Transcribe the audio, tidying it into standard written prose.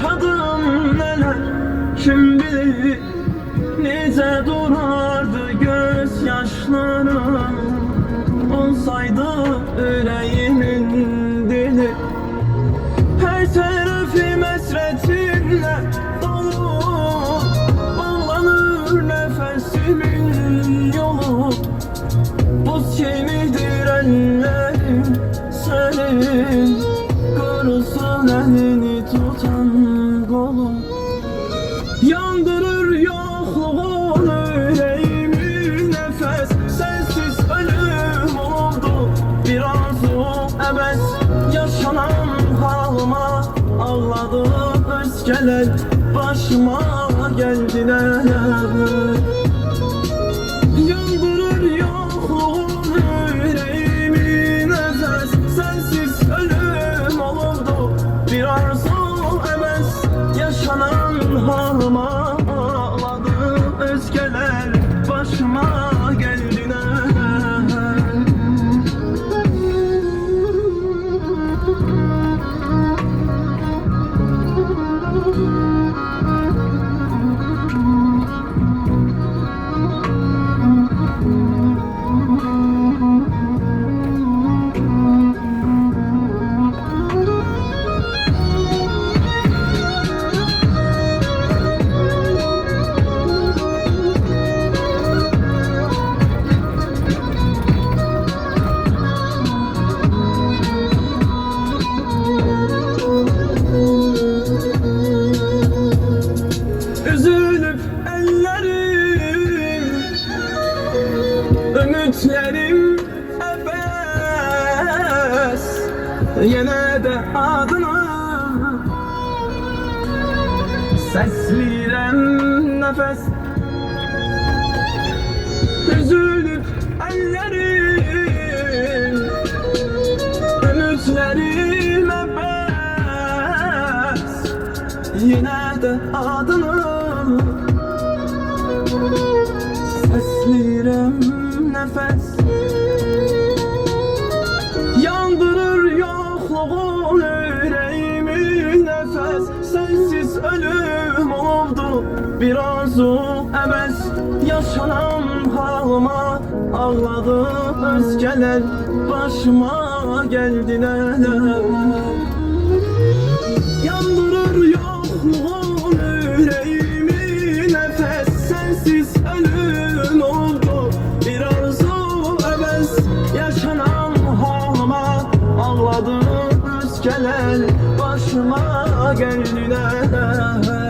yaşadım neler kim bilir. Nice durardı gözyaşlarım olsaydı yüreğimin dili. Her tarafı mesretinle dolu, bağlanır nefesimin yolu. Buz kemidir ellerim senin, kırılsın elini tutan kolum. Yandırır yokluğun yüreğimi nefes, sensiz ölüm oldu bir arzu ebes. Yaşanan halıma ağladım özgeler, başıma geldiler. Yandırır yokluğun yüreğimi nefes, sensiz ölüm oldu bir arzu ebes. Yaşanan halıma ağladım özgeler, başıma geldiler. Üzülüp ellerim, ümitlerim ebes. Yine de adını sesleyirem nefes. Üzülüp ellerim, ümitlerim ebes. Yine de adını sesleyirem nefes. Yandırır yokluğun yüreğimi nefes, sensiz ölüm oldu bir arzu ebes. Yaşanan halıma ağladım özgeler, başıma geldiler. Yandırır yokluğun yüreğimi nefes, sensiz ölüm oldu bir arzu ebes. Yaşanan halıma ağladım özgeler, başıma geldiler.